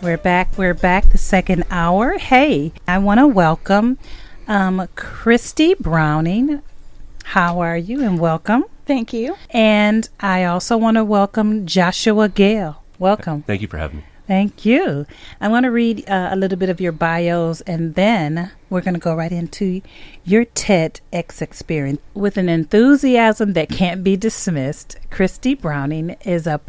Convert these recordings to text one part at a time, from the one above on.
We're back, the second hour. Hey, I want to welcome Christie Browning. How are you? And welcome. Thank you. And I also want to welcome Joshua Gale. Welcome. Thank you for having me. Thank you. I want to read a little bit of your bios, and then we're going to go right into your TEDx experience. With an enthusiasm that can't be dismissed, Christie Browning is on a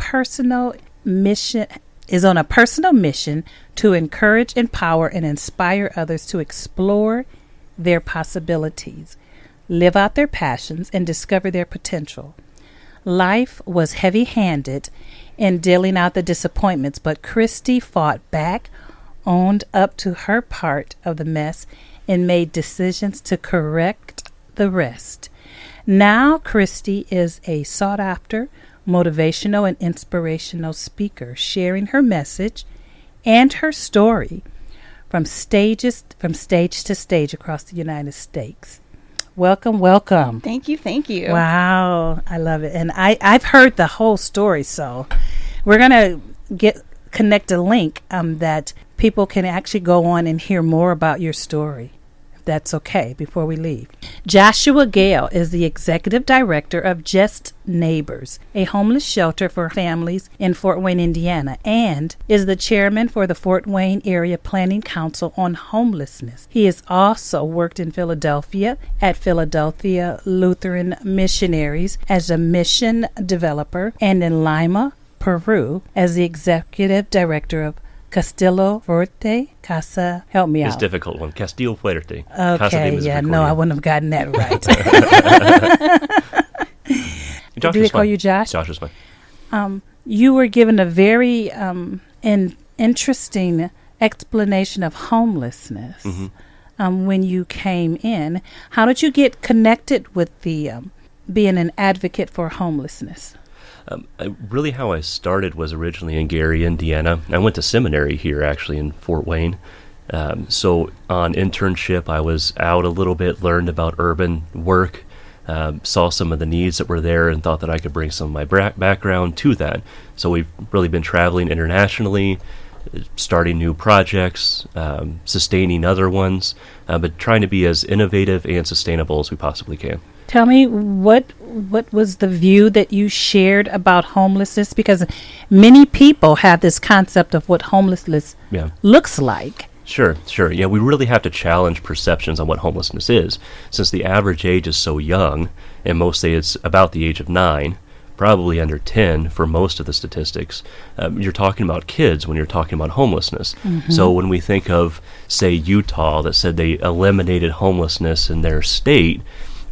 personal mission to encourage, empower, and inspire others to explore their possibilities, live out their passions, and discover their potential. Life was heavy-handed in dealing out the disappointments, but Christie fought back, owned up to her part of the mess, and made decisions to correct the rest. Now Christie is a sought-after motivational and inspirational speaker, sharing her message and her story from stage to stage across the United States. Welcome. Thank you. Wow, I love it. And I've heard the whole story, so we're going to connect a link that people can actually go on and hear more about your story. That's okay, before we leave. Joshua Gale is the executive director of Just Neighbors, a homeless shelter for families in Fort Wayne, Indiana, and is the chairman for the Fort Wayne Area Planning Council on Homelessness. He has also worked in Philadelphia at Philadelphia Lutheran Missionaries as a mission developer, and in Lima, Peru, as the executive director of Castillo Fuerte, Casa, help me out. It's a difficult one. Castillo Fuerte. Okay, I wouldn't have gotten that right. Josh, do they call you Josh? Josh is fine. You were given a very interesting explanation of homelessness when you came in. How did you get connected with the being an advocate for homelessness? Really how I started was originally in Gary, Indiana. I went to seminary here, actually, in Fort Wayne. So on internship, I was out a little bit, learned about urban work, saw some of the needs that were there, and thought that I could bring some of my background to that. So we've really been traveling internationally, starting new projects, sustaining other ones, but trying to be as innovative and sustainable as we possibly can. Tell me, what was the view that you shared about homelessness? Because many people have this concept of what homelessness looks like. Sure. Yeah, we really have to challenge perceptions on what homelessness is. Since the average age is so young, and most say it's about the age of 9, probably under 10 for most of the statistics, you're talking about kids when you're talking about homelessness. So when we think of, say, Utah that said they eliminated homelessness in their state,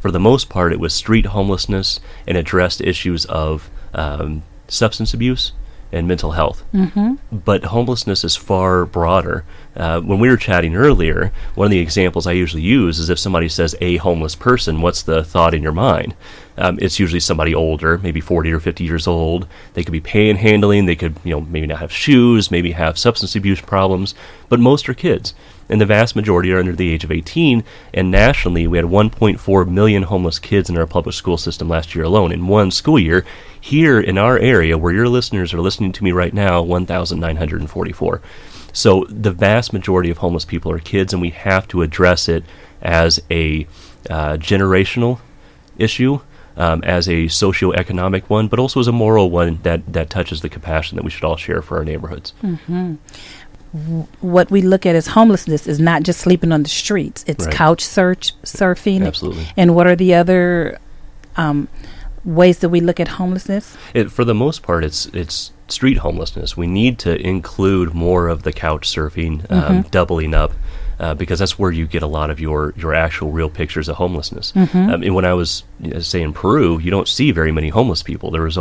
for the most part, it was street homelessness and addressed issues of substance abuse and mental health. But homelessness is far broader. When we were chatting earlier, one of the examples I usually use is if somebody says a homeless person, what's the thought in your mind? It's usually somebody older, maybe 40 or 50 years old. They could be panhandling. They could, maybe not have shoes, maybe have substance abuse problems, but most are kids. And the vast majority are under the age of 18, and nationally we had 1.4 million homeless kids in our public school system last year alone, in one school year. Here in our area, where your listeners are listening to me right now, 1,944. So the vast majority of homeless people are kids, and we have to address it as a generational issue, as a socioeconomic one, but also as a moral one that touches the compassion that we should all share for our neighborhoods. What we look at as homelessness is not just sleeping on the streets. It's couch surfing. Absolutely. And what are the other ways that we look at homelessness? For the most part, it's street homelessness. We need to include more of the couch surfing, doubling up, because that's where you get a lot of your actual real pictures of homelessness. And when I was, say, in Peru, you don't see very many homeless people. There's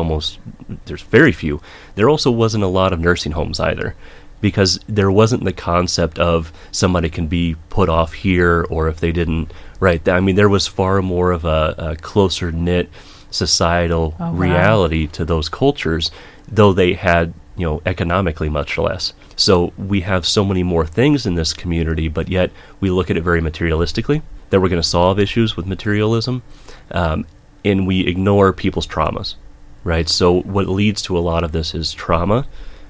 very few. There also wasn't a lot of nursing homes either, because there wasn't the concept of somebody can be put off here, or if they didn't, there was far more of a closer-knit societal reality to those cultures, though they had, economically much less. So we have so many more things in this community, but yet we look at it very materialistically, that we're going to solve issues with materialism, and we ignore people's traumas, right? So what leads to a lot of this is trauma.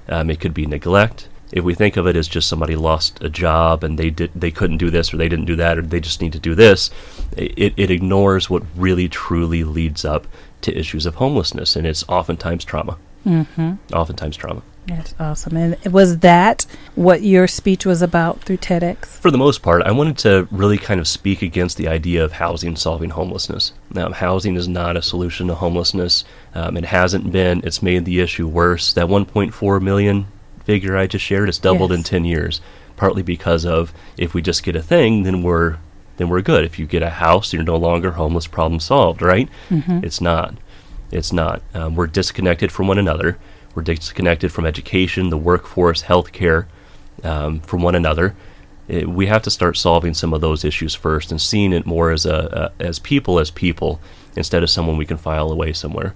It could be neglect. If we think of it as just somebody lost a job and they couldn't do this or they didn't do that or they just need to do this, it ignores what really truly leads up to issues of homelessness, and it's oftentimes trauma. Mm-hmm. Oftentimes trauma. That's awesome. And was that what your speech was about through TEDx? For the most part, I wanted to really kind of speak against the idea of housing solving homelessness. Now, housing is not a solution to homelessness. It hasn't been. It's made the issue worse. That 1.4 million figure I just shared, it's doubled in 10 years, partly because of if we just get a thing, then we're good. If you get a house, you're no longer homeless, problem solved, right? Mm-hmm. It's not. We're disconnected from one another. We're disconnected from education, the workforce, healthcare, from one another. We have to start solving some of those issues first and seeing it more as people instead of someone we can file away somewhere.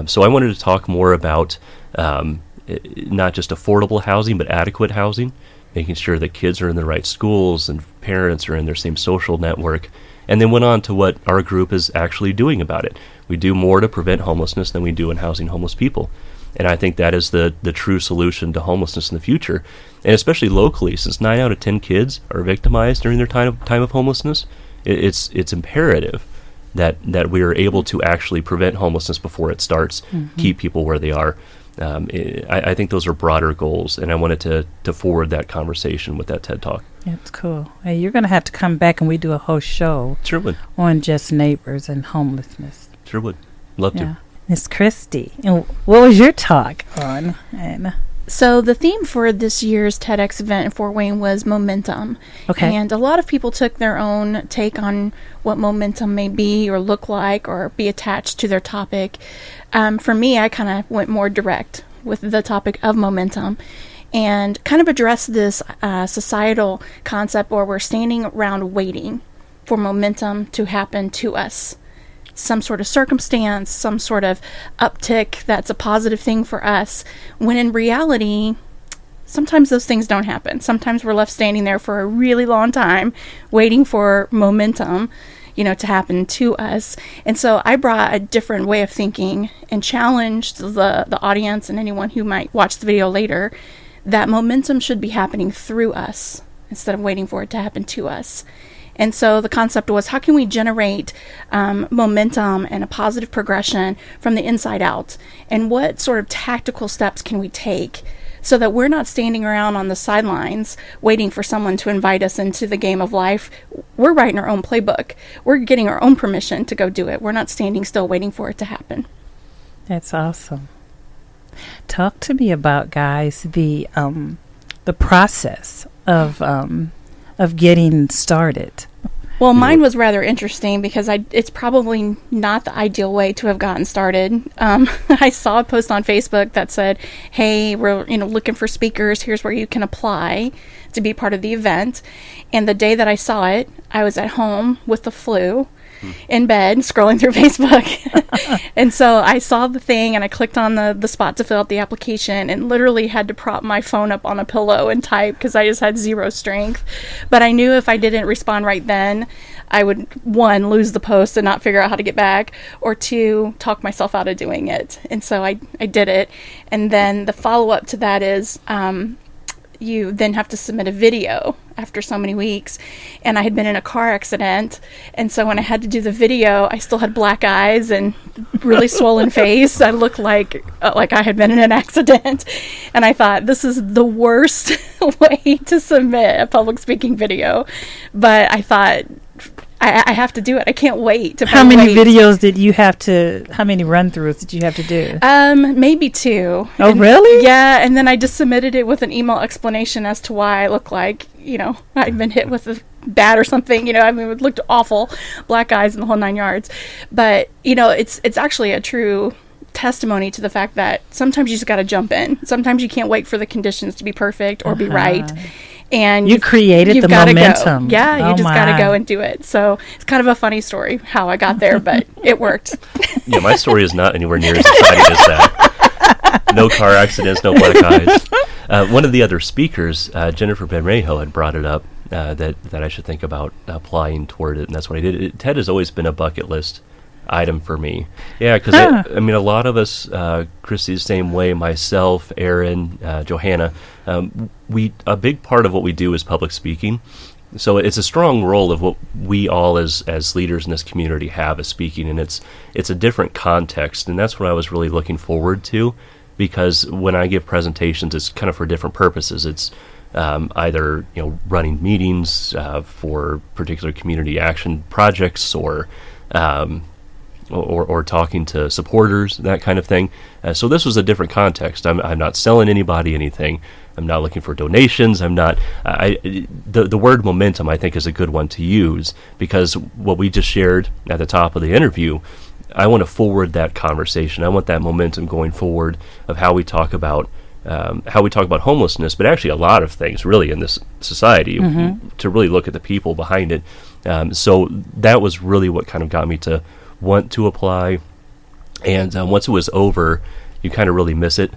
So I wanted to talk more about not just affordable housing, but adequate housing, making sure that kids are in the right schools and parents are in their same social network, and then went on to what our group is actually doing about it. We do more to prevent homelessness than we do in housing homeless people. And I think that is the true solution to homelessness in the future, and especially locally, since 9 out of 10 kids are victimized during their time of homelessness. It's imperative that we are able to actually prevent homelessness before it starts, keep people where they are. I think those are broader goals, and I wanted to forward that conversation with that TED Talk. That's cool. Hey, you're going to have to come back and we do a whole show Sure would. on just neighbors and homelessness. Sure would. Love to. Miss Christie, and what was your talk on? So the theme for this year's TEDx event in Fort Wayne was momentum. Okay. And a lot of people took their own take on what momentum may be or look like or be attached to their topic. For me, I kind of went more direct with the topic of momentum and kind of addressed this societal concept where we're standing around waiting for momentum to happen to us. Some sort of circumstance, some sort of uptick that's a positive thing for us, when in reality, sometimes those things don't happen. Sometimes we're left standing there for a really long time waiting for momentum, to happen to us. And so I brought a different way of thinking and challenged the audience and anyone who might watch the video later that momentum should be happening through us instead of waiting for it to happen to us. And so the concept was, how can we generate momentum and a positive progression from the inside out? And what sort of tactical steps can we take so that we're not standing around on the sidelines waiting for someone to invite us into the game of life? We're writing our own playbook. We're getting our own permission to go do it. We're not standing still waiting for it to happen. That's awesome. Talk to me about, guys, the process of getting started. Well, mine was rather interesting because it's probably not the ideal way to have gotten started. I saw a post on Facebook that said, hey, we're looking for speakers. Here's where you can apply to be part of the event. And the day that I saw it, I was at home with the flu in bed scrolling through Facebook. And so I saw the thing and I clicked on the spot to fill out the application and literally had to prop my phone up on a pillow and type because I just had zero strength. But I knew if I didn't respond right then, I would, 1, lose the post and not figure out how to get back, or 2, talk myself out of doing it. And so I did it. And then the follow-up to that is you then have to submit a video after so many weeks. And I had been in a car accident. And so when I had to do the video, I still had black eyes and really swollen face. I looked like I had been in an accident. And I thought, this is the worst way to submit a public speaking video. But I thought, I have to do it. I can't wait to. How many videos did you have to? How many run-throughs did you have to do? Maybe 2. Oh, really? Yeah, and then I just submitted it with an email explanation as to why I look like I'd been hit with a bat or something. It looked awful, black eyes and the whole 9 yards. But it's actually a true testimony to the fact that sometimes you just got to jump in. Sometimes you can't wait for the conditions to be perfect or be right. And you created the momentum. Go. Yeah, you just got to go and do it. So it's kind of a funny story how I got there, but it worked. Yeah, my story is not anywhere near as exciting as that. No car accidents, no black eyes. One of the other speakers, Jennifer Benrejo, had brought it up that I should think about applying toward it, and that's what I did. TED has always been a bucket list item for me. Yeah, because I mean, a lot of us, Christy the same way, myself, Aaron, Johanna, a big part of what we do is public speaking. So it's a strong role of what we all as leaders in this community have as speaking, and it's a different context, and that's what I was really looking forward to, because when I give presentations, it's kind of for different purposes. It's either running meetings for particular community action projects, or talking to supporters, that kind of thing. So this was a different context. I'm not selling anybody anything. I'm not looking for donations. I'm not. The word momentum, I think, is a good one to use, because what we just shared at the top of the interview, I want to forward that conversation. I want that momentum going forward of how we talk about homelessness, but actually a lot of things really in this society, to really look at the people behind it. So that was really what kind of got me to want to apply. And once it was over, you kind of really miss it,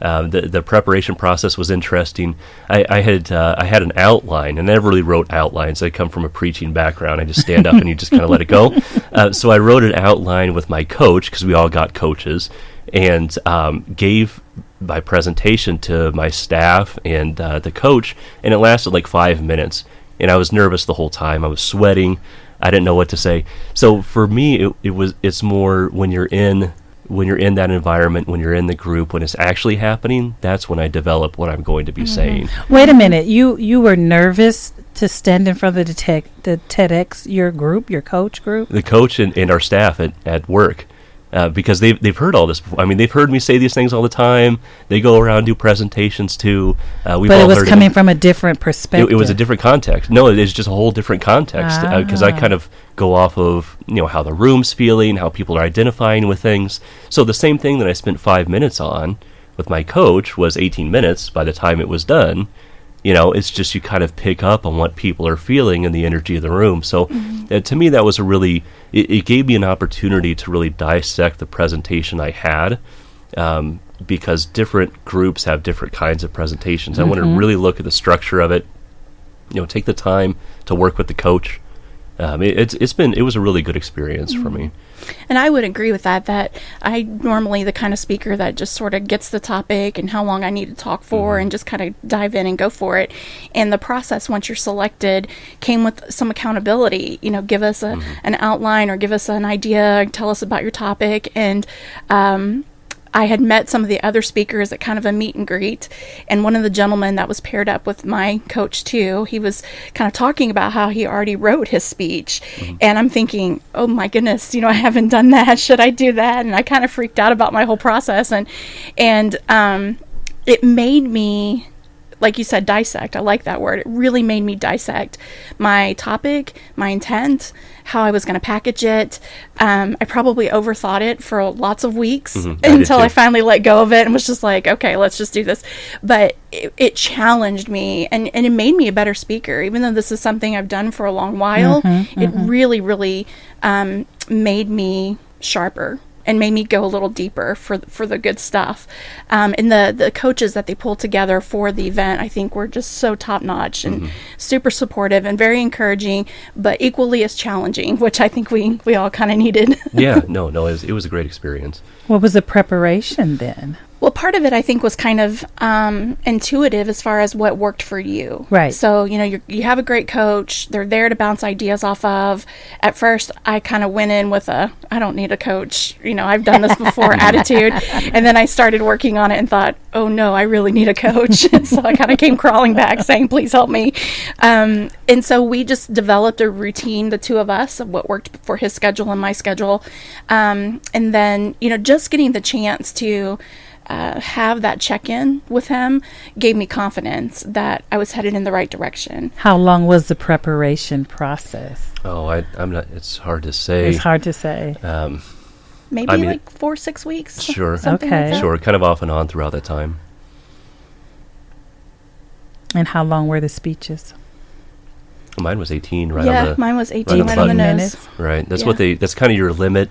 The preparation process was interesting. I had an outline, and I never really wrote outlines. I come from a preaching background. I just stand up and you just kind of let it go. So I wrote an outline with my coach, because we all got coaches, and gave my presentation to my staff and the coach, and it lasted like 5 minutes. And I was nervous the whole time. I was sweating. I didn't know what to say. So for me, it's more when you're in that environment, when you're in the group, when it's actually happening, that's when I develop what I'm going to be saying. Wait a minute. You were nervous to stand in front of the TEDx, your coach group? The coach and our staff at work. Because they've heard all this before. I mean, they've heard me say these things all the time. They go around, do presentations too. But it was coming from a different perspective. It was a different context. No, it's just a whole different context. Because I kind of go off of how the room's feeling, how people are identifying with things. So the same thing that I spent 5 minutes on with my coach was 18 minutes by the time it was done. It's just you kind of pick up on what people are feeling and the energy of the room. So to me, that was it gave me an opportunity to really dissect the presentation I had, because different groups have different kinds of presentations. I wanted to really look at the structure of it, take the time to work with the coach. It was a really good experience for me. And I would agree with that I normally the kind of speaker that just sort of gets the topic and how long I need to talk for and just kind of dive in and go for it. And the process, once you're selected, came with some accountability. Give us an outline or give us an idea, tell us about your topic. And I had met some of the other speakers at kind of a meet and greet, and one of the gentlemen that was paired up with my coach too, he was kind of talking about how he already wrote his speech. And I'm thinking, oh my goodness, I haven't done that. Should I do that? And I kind of freaked out about my whole process. And it made me, like you said, dissect. I like that word. It really made me dissect my topic, my intent, how I was going to package it. I probably overthought it for lots of weeks until I finally let go of it and was just like, okay, let's just do this. But it challenged me, and it made me a better speaker. Even though this is something I've done for a long while, it really, really made me sharper and made me go a little deeper for the good stuff. And the coaches that they pulled together for the event, I think, were just so top-notch and super supportive and very encouraging, but equally as challenging, which I think we all kind of needed. Yeah, no, it was a great experience. What was the preparation then? Well, part of it, I think, was kind of intuitive as far as what worked for you. Right. So, you have a great coach. They're there to bounce ideas off of. At first, I kind of went in with I don't need a coach. I've done this before attitude. And then I started working on it and thought, oh, no, I really need a coach. So I kind of came crawling back saying, please help me. And so we just developed a routine, the two of us, of what worked for his schedule and my schedule. And then, just getting the chance to have that check-in with him gave me confidence that I was headed in the right direction. How long was the preparation process? Oh, I'm not. It's hard to say. It's hard to say. Maybe like 4 or 6 weeks. Sure. Okay. Like that. Sure. Kind of off and on throughout that time. And how long were the speeches? Mine was 18. Mine was 18. Right on the nose. Right. That's that's kind of your limit.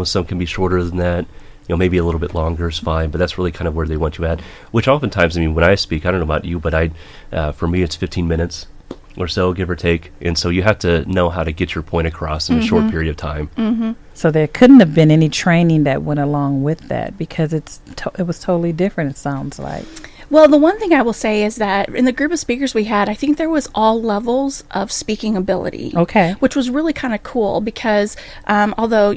Some can be shorter than that. Maybe a little bit longer is fine, but that's really kind of where they want you at. Which oftentimes, when I speak, I don't know about you, but for me, it's 15 minutes. or so, give or take. And so you have to know how to get your point across in a short period of time. So there couldn't have been any training that went along with that, because it was totally different, it sounds like. Well, the one thing I will say is that in the group of speakers we had, I think there was all levels of speaking ability. Okay. Which was really kind of cool because although,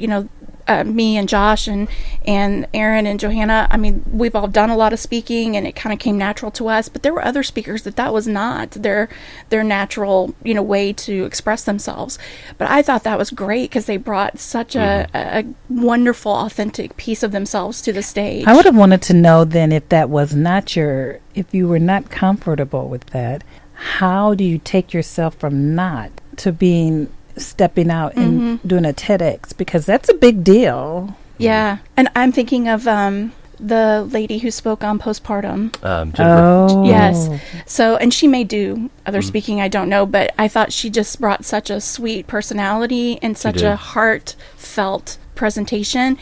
me and Josh and Aaron and Johanna, I mean, we've all done a lot of speaking and it kind of came natural to us, but there were other speakers that was not their natural, way to express themselves. But I thought that was great because they brought such a wonderful, authentic piece of themselves to the stage. I would have wanted to know then, if that was not if you were not comfortable with that, how do you take yourself from not to stepping out and doing a TEDx, because that's a big deal. Yeah. And I'm thinking of the lady who spoke on postpartum. Jennifer. Oh. Yes. So, and she may do other speaking, I don't know, but I thought she just brought such a sweet personality and such a heartfelt presentation.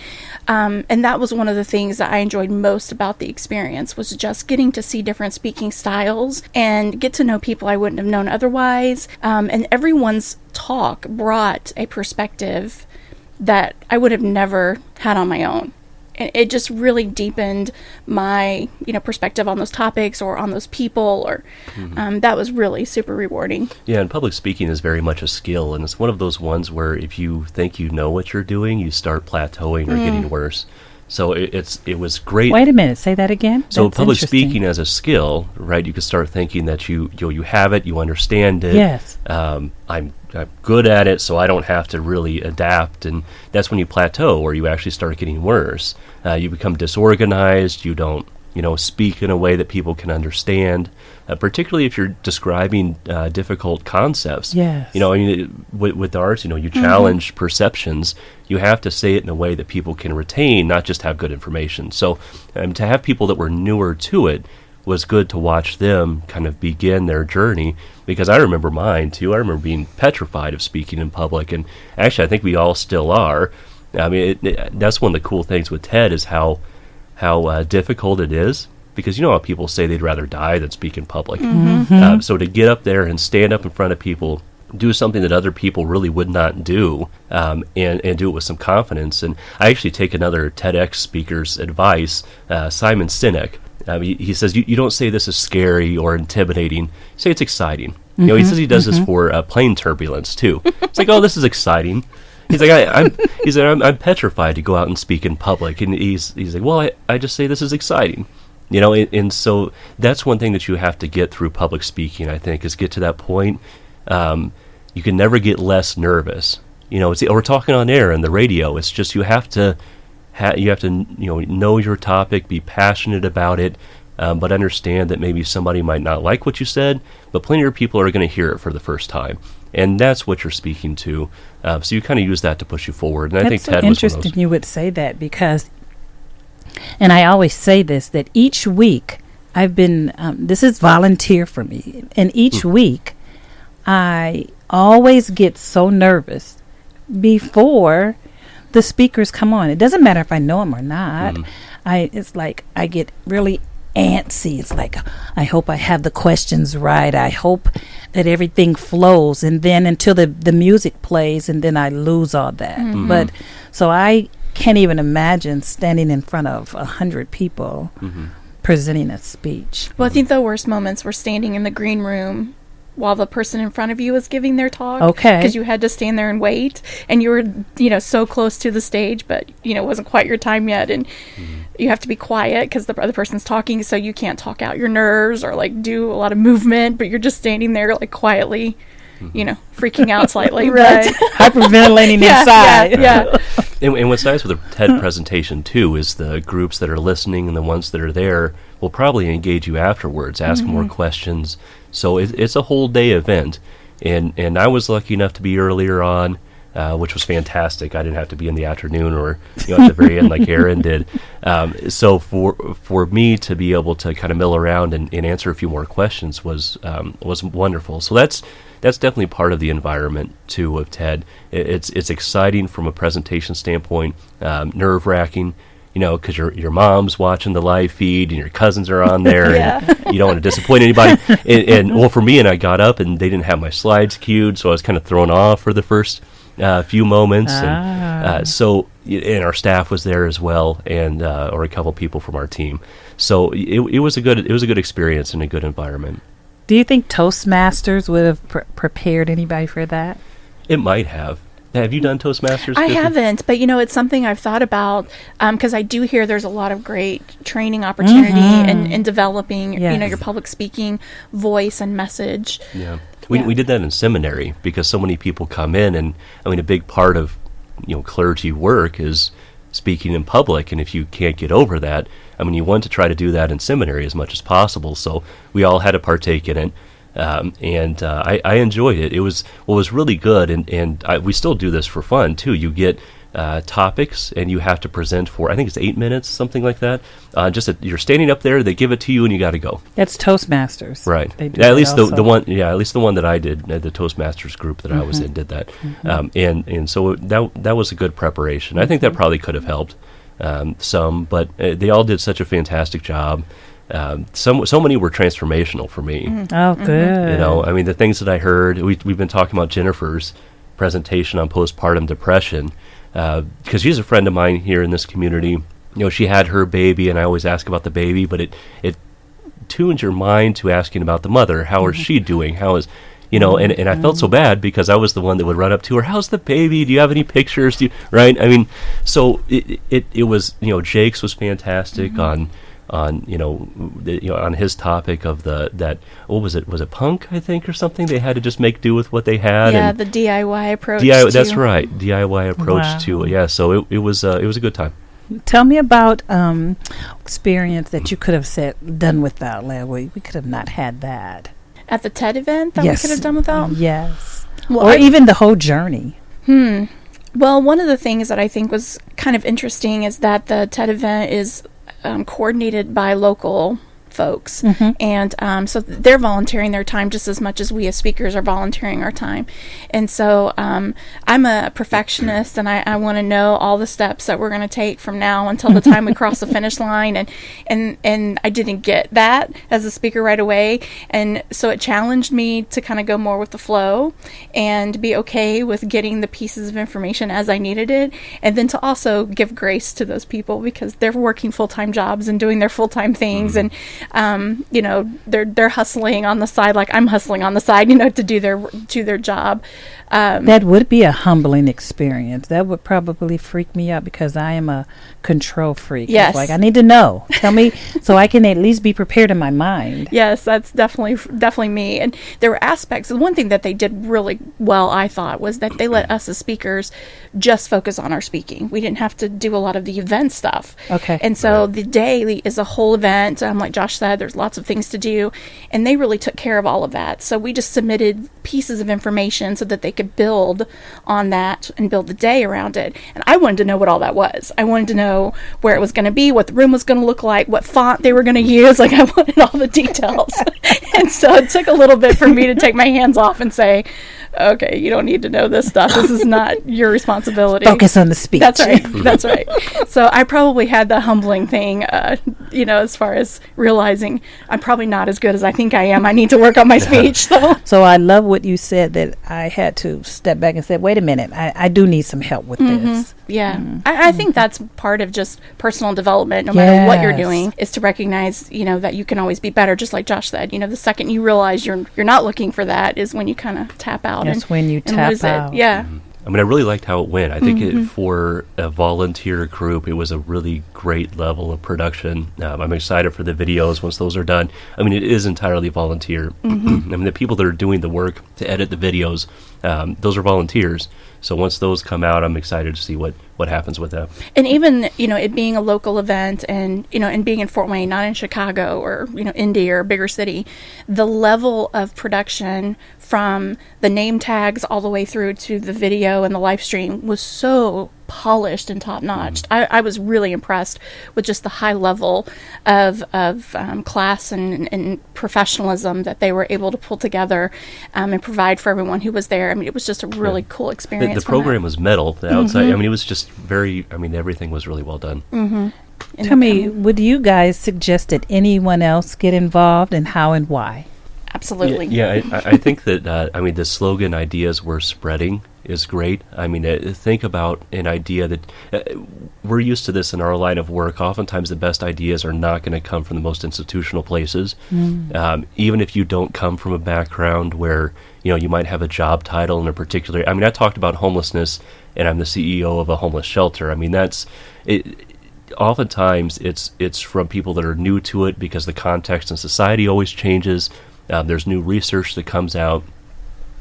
And that was one of the things that I enjoyed most about the experience, was just getting to see different speaking styles and get to know people I wouldn't have known otherwise. And everyone's talk brought a perspective that I would have never had on my own. And it just really deepened my, perspective on those topics or on those people, or that was really super rewarding. Yeah, and public speaking is very much a skill, and it's one of those ones where if you think you know what you're doing, you start plateauing or getting worse. So it was great. Wait a minute, say that again. So That's public interesting. speaking as a skill, right? You can start thinking that you have it, you understand it. Yes. I'm good at it, so I don't have to really adapt. And that's when you plateau, or you actually start getting worse. You become disorganized. You don't, speak in a way that people can understand. Particularly if you're describing difficult concepts. Yes. With art, you challenge perceptions. You have to say it in a way that people can retain, not just have good information. So to have people that were newer to it was good to watch them kind of begin their journey, because I remember mine too. I remember being petrified of speaking in public, and actually I think we all still are. I mean, that's one of the cool things with TED is how difficult it is, because how people say they'd rather die than speak in public. So to get up there and stand up in front of people, do something that other people really would not do, and do it with some confidence. And I actually take another TEDx speaker's advice, Simon Sinek. He says, you don't say this is scary or intimidating. Say it's exciting. He says he does this for plane turbulence, too. It's like, oh, this is exciting. He's like, I'm petrified to go out and speak in public. And he's like, well, I just say this is exciting. And so that's one thing that you have to get through public speaking, I think, is get to that point. You can never get less nervous. We're talking on air and the radio. It's just you have to know your topic, be passionate about it, but understand that maybe somebody might not like what you said, but plenty of people are going to hear it for the first time. And that's what you're speaking to. So you kind of use that to push you forward. And I think TED was one of those. Interesting you would say that, because, and I always say this, that each week I've been, this is volunteer for me, and each week I always get so nervous before the speakers come on. It doesn't matter if I know them or not. It's like I get really antsy. It's like, I hope I have the questions right. I hope that everything flows, and then until the music plays, and then I lose all that. But so I can't even imagine standing in front of 100 people presenting a speech. Well, I think the worst moments were standing in the green room while the person in front of you was giving their talk. Okay. Because you had to stand there and wait, and you were, so close to the stage, but, it wasn't quite your time yet, and you have to be quiet because the other person's talking, so you can't talk out your nerves or, do a lot of movement, but you're just standing there, quietly, freaking out slightly. Right. Hyperventilating inside. Yeah. And what's nice with a TED presentation, too, is the groups that are listening and the ones that are there will probably engage you afterwards, ask more questions. So it's a whole day event. And I was lucky enough to be earlier on, which was fantastic. I didn't have to be in the afternoon or at the very end like Aaron did. So for me to be able to kind of mill around and answer a few more questions was wonderful. So that's definitely part of the environment too of TED. It's exciting from a presentation standpoint, nerve-wracking. because your mom's watching the live feed and your cousins are on there, Yeah. and you don't want to disappoint anybody. And well, for me, and I got up and they didn't have my slides queued, so I was kind of thrown off for the first few moments. And and our staff was there as well, and or a couple people from our team. So it was a good experience and a good environment. Do you think Toastmasters would have prepared anybody for that? It might have. Have you done Toastmasters? I Christie? haven't, but it's something I've thought about because I do hear there's a lot of great training opportunity in developing, Yes. your public speaking voice and message. Yeah. We did that in seminary because so many people come in, and I mean a big part of clergy work is speaking in public, and if you can't get over that, I mean you want to try to do that in seminary as much as possible. So we all had to partake in it. And I enjoyed it. It was really good, and we still do this for fun too. You get topics, and you have to present for, I think it's 8 minutes, something like that. You're standing up there, they give it to you, and you got to go. That's Toastmasters, right? They do at that least also. the one, at least the one that I did, the Toastmasters group that I was in did that, and so that was a good preparation. I think that probably could have helped some, but they all did such a fantastic job. So many were transformational for me. Oh, good. I mean, the things that I heard, we've been talking about Jennifer's presentation on postpartum depression, because she's a friend of mine here in this community. She had her baby, and I always ask about the baby, but it tunes your mind to asking about the mother. How is she doing? How is, and I felt so bad because I was the one that would run up to her. How's the baby? Do you have any pictures? Right? I mean, so it was, Jake's was fantastic on his topic of what was it punk, I think, or something. They had to just make do with what they had. Yeah, and the DIY approach. that's right, DIY approach Wow. to it. Yeah, so it was a good time. Tell me about experience that you could have done without. We could have not had that. At the TED event that Yes. we could have done without? Yes. Well, Or even the whole journey. Well, one of the things that I think was kind of interesting is that the TED event is coordinated by local folks, and so they're volunteering their time just as much as we as speakers are volunteering our time. And so I'm a perfectionist, and I want to know all the steps that we're going to take from now until the time we cross the finish line, and I didn't get that as a speaker right away, and so it challenged me to kind of go more with the flow and be okay with getting the pieces of information as I needed it, and then to also give grace to those people because they're working full-time jobs and doing their full-time things, and they're hustling on the side like I'm hustling on the side, to do their job. That would be a humbling experience. That would probably freak me out because I am a control freak. Yes. It's like, I need to know. Tell me so I can at least be prepared in my mind. Yes, that's definitely me. And there were aspects. The one thing that they did really well, I thought, was that they let us as speakers just focus on our speaking. We didn't have to do a lot of the event stuff. Okay. And so the day is a whole event. Like Josh said, there's lots of things to do. And they really took care of all of that. So we just submitted pieces of information so that they could build on that and build the day around it. And I wanted to know what all that was. I wanted to know where it was going to be, what the room was going to look like, what font they were going to use. Like, I wanted all the details. And so it took a little bit for me to take my hands off and say, okay, you don't need to know this stuff. This is not your responsibility. Focus on the speech. That's right. That's right. So I probably had the humbling thing, as far as realizing I'm probably not as good as I think I am. I need to work on my speech. So I love what you said, that I had to step back and say, wait a minute, I do need some help with this. Yeah. I think that's part of just personal development, no matter what you're doing, is to recognize, that you can always be better. Just like Josh said, the second you realize you're not looking for that is when you kind of tap out. That's when you and tap lose out. It. Yeah. I mean, I really liked how it went. I think for a volunteer group, it was a really great level of production. I'm excited for the videos once those are done. I mean, it is entirely volunteer. I mean, the people that are doing the work to edit the videos, those are volunteers. So once those come out, I'm excited to see what happens with that. And even, it being a local event and, and being in Fort Wayne, not in Chicago or, Indy or a bigger city, the level of production from the name tags all the way through to the video and the live stream was so polished and top notch. I was really impressed with just the high level of class and professionalism that they were able to pull together and provide for everyone who was there. I mean, it was just a really cool experience. The program was metal. The outside, I mean, it was just very. I mean, everything was really well done. Tell me, would you guys suggest that anyone else get involved, and how and why? Absolutely. Yeah, I think that, I mean, the slogan "ideas we're spreading" is great. I mean, think about an idea that we're used to this in our line of work. Oftentimes, the best ideas are not going to come from the most institutional places. Even if you don't come from a background where, you know, you might have a job title in a particular. I mean, I talked about homelessness, and I'm the CEO of a homeless shelter. I mean, that's it. Oftentimes, it's from people that are new to it because the context in society always changes. There's new research that comes out.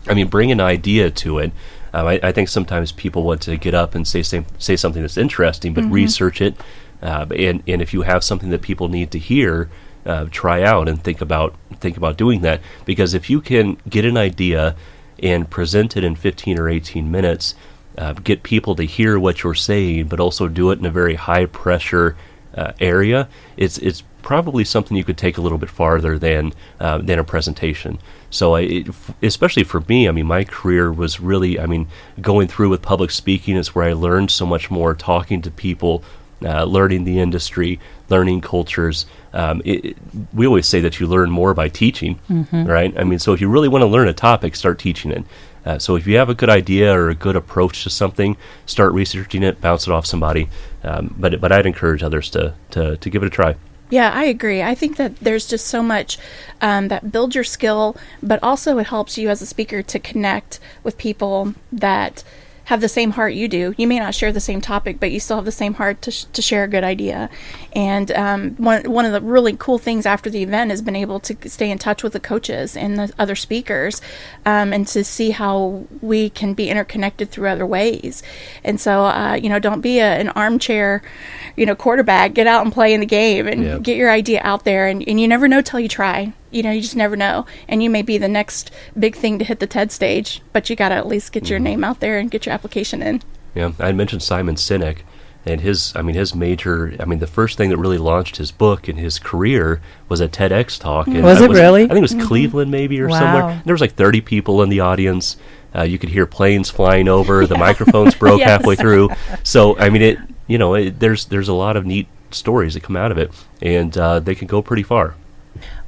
I mean, bring an idea to it. I think sometimes people want to get up and say something that's interesting, but research it. And if you have something that people need to hear, try out and think about doing that. Because if you can get an idea and present it in 15 or 18 minutes, get people to hear what you're saying, but also do it in a very high pressure area, it's probably something you could take a little bit farther than a presentation. So especially for me, I mean, my career was really, I mean, going through with public speaking is where I learned so much more, talking to people, learning the industry, learning cultures. We always say that you learn more by teaching, right? I mean, so if you really want to learn a topic, start teaching it. So if you have a good idea or a good approach to something, start researching it, bounce it off somebody. But I'd encourage others to give it a try. Yeah, I agree. I think that there's just so much that builds your skill, but also it helps you as a speaker to connect with people that have the same heart you do. You may not share the same topic, but you still have the same heart to share a good idea. And one of the really cool things after the event has been able to stay in touch with the coaches and the other speakers and to see how we can be interconnected through other ways. And so, don't be an armchair, quarterback. Get out and play in the game and get your idea out there. And you never know till you try. You just never know. And you may be the next big thing to hit the TED stage, but you got to at least get your name out there and get your application in. Yeah, I mentioned Simon Sinek, and his major, the first thing that really launched his book and his career was a TEDx talk. And was it really? I think it was Cleveland maybe or somewhere. And there was like 30 people in the audience. You could hear planes flying over. The microphones broke halfway through. So, there's a lot of neat stories that come out of it, and they can go pretty far.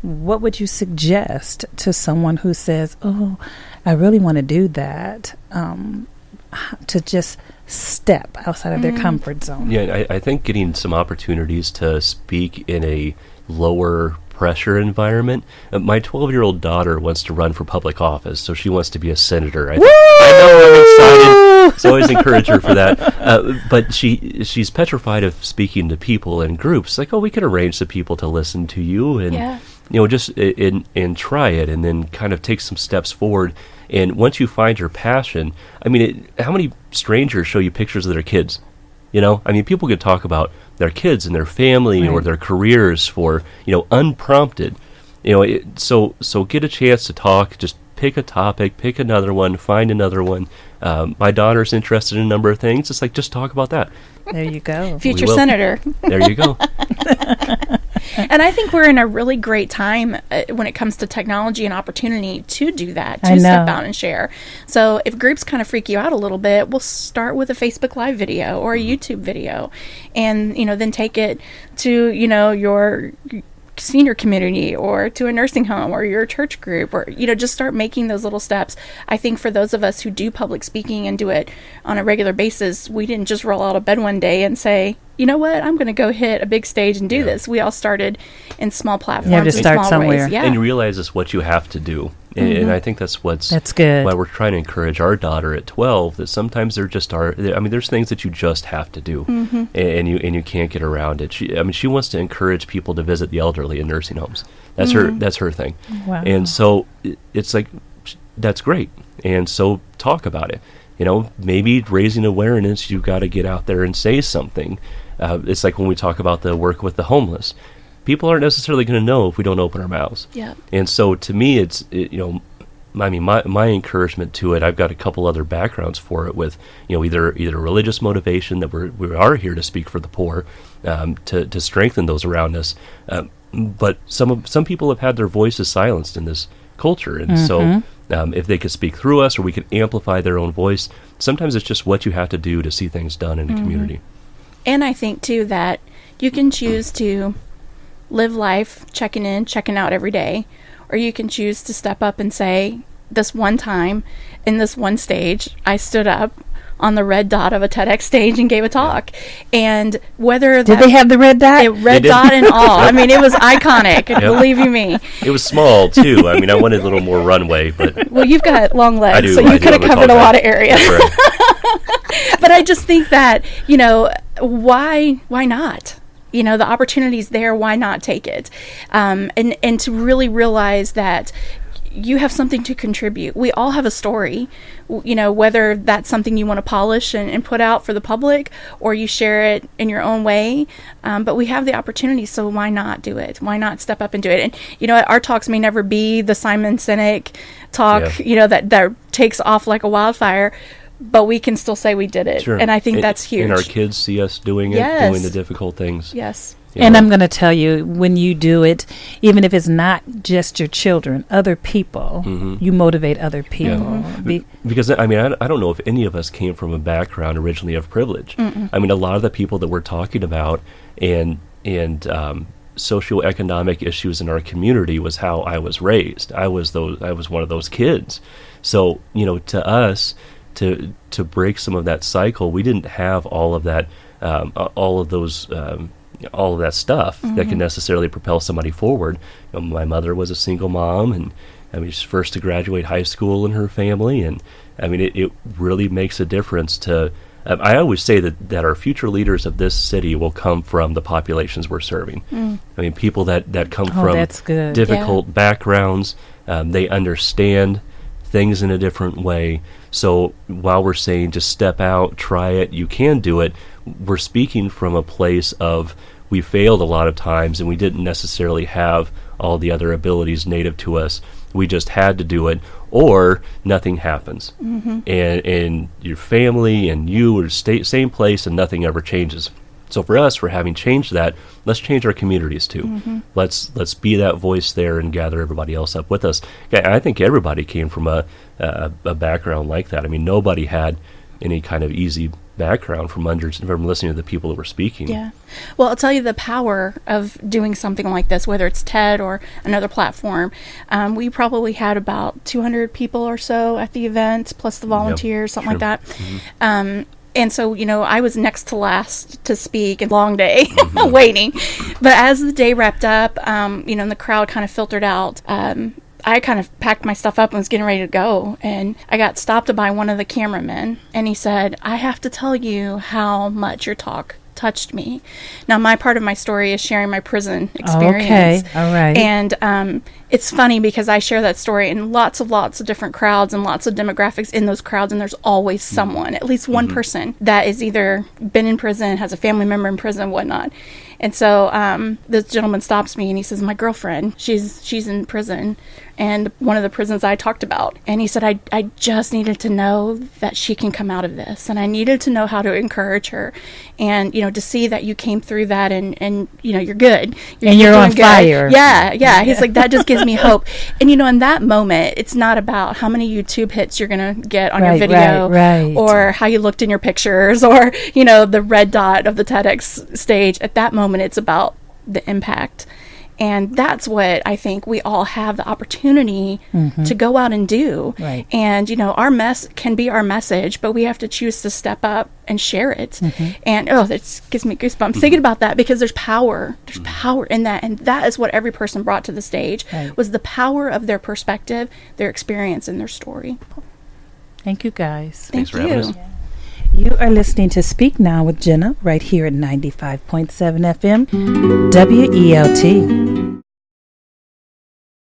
What would you suggest to someone who says, "Oh, I really want to do that," to just step outside of their comfort zone? Yeah, I think getting some opportunities to speak in a lower pressure environment. My 12-year-old daughter wants to run for public office, so she wants to be a senator. I know, I'm excited. So I always encourage her for that. But she's petrified of speaking to people in groups. Like, we can arrange the people to listen to you, and just and try it, and then kind of take some steps forward. And once you find your passion, how many strangers show you pictures of their kids? People can talk about their kids and their family or their careers for, unprompted. So get a chance to talk. Just pick a topic, pick another one, find another one. My daughter's interested in a number of things. It's like, just talk about that. There you go. Future senator. There you go. And I think we're in a really great time when it comes to technology and opportunity to do that, to step out and share. So if groups kind of freak you out a little bit, we'll start with a Facebook Live video or a YouTube video, and then take it to your senior community or to a nursing home or your church group, or just start making those little steps. I think for those of us who do public speaking and do it on a regular basis, we didn't just roll out of bed one day and say, you know what, I'm going to go hit a big stage and do this. We all started in small platforms. You have to start somewhere. Ways. And you realize it's what you have to do. And I think that's good. Why we're trying to encourage our daughter at 12, that sometimes there just are. There's things that you just have to do, and you can't get around it. She wants to encourage people to visit the elderly in nursing homes. That's her thing. Wow. And so it's like, that's great. And so talk about it. Maybe raising awareness. You've got to get out there and say something. It's like when we talk about the work with the homeless. People aren't necessarily going to know if we don't open our mouths. Yeah. And so to me, my encouragement to it, I've got a couple other backgrounds for it with, either religious motivation that we are here to speak for the poor, to strengthen those around us. But some people have had their voices silenced in this culture, and so if they could speak through us, or we could amplify their own voice, sometimes it's just what you have to do to see things done in a community. And I think too that you can choose to live life checking in, checking out every day, or you can choose to step up and say, this one time in this one stage, I stood up on the red dot of a TEDx stage and gave a talk. And whether did they have the red dot? Red dot and all. I mean, it was iconic. Believe you me. It was small too. I mean, I wanted a little more runway, but well, you've got long legs, so you could have covered a lot of area. Right. But I just think that why not? The opportunity's there. Why not take it? And to really realize that you have something to contribute. We all have a story, whether that's something you want to polish and put out for the public, or you share it in your own way. But we have the opportunity, so why not do it? Why not step up and do it? And, our talks may never be the Simon Sinek talk, that takes off like a wildfire, but we can still say we did it. Sure. And I think that's huge. And our kids see us doing it, doing the difficult things. Yes. And I'm going to tell you, when you do it, even if it's not just your children, other people, you motivate other people. Yeah. Because, I don't know if any of us came from a background originally of privilege. A lot of the people that we're talking about and socioeconomic issues in our community was how I was raised. I was one of those kids. So, to us, to break some of that cycle, we didn't have all of that, all of that stuff that can necessarily propel somebody forward. My mother was a single mom, and she's first to graduate high school in her family, and it really makes a difference to. I always say that our future leaders of this city will come from the populations we're serving. People that come from difficult backgrounds, they understand things in a different way. So while we're saying just step out, try it, you can do it, we're speaking from a place of we failed a lot of times and we didn't necessarily have all the other abilities native to us. We just had to do it, or nothing happens. And your family and you are same place and nothing ever changes. So for us, for having changed that, let's change our communities too. Let's be that voice there and gather everybody else up with us. I think everybody came from a background like that. Nobody had any kind of easy background from listening to the people that were speaking. Yeah. Well, I'll tell you the power of doing something like this, whether it's TED or another platform. We probably had about 200 people or so at the event, plus the volunteers, something like that. And so, I was next to last to speak, and long day waiting. But as the day wrapped up, and the crowd kind of filtered out, I kind of packed my stuff up and was getting ready to go. And I got stopped by one of the cameramen, and he said, I have to tell you how much your talk touched me. Now, my part of my story is sharing my prison experience. Okay, all right. And it's funny because I share that story in lots of different crowds and lots of demographics in those crowds, and there's always someone, at least one person, that is either been in prison, has a family member in prison, whatnot. And so this gentleman stops me and he says, my girlfriend, she's in prison, and one of the prisons I talked about. And he said, I just needed to know that she can come out of this, and I needed to know how to encourage her, and to see that you came through that, and you're good, you're on fire. Yeah. He's like, that just gives me hope. And in that moment, it's not about how many YouTube hits you're gonna get on your video, or how you looked in your pictures, or the red dot of the TEDx stage. At that moment, it's about the impact. And that's what I think we all have the opportunity to go out and do. Right. And, our mess can be our message, but we have to choose to step up and share it. And, that gives me goosebumps thinking about that, because there's power. There's power in that. And that is what every person brought to the stage, was the power of their perspective, their experience, and their story. Thank you, guys. Thanks for having us. You are listening to Speak Now with Gena, right here at 95.7 FM, WELT.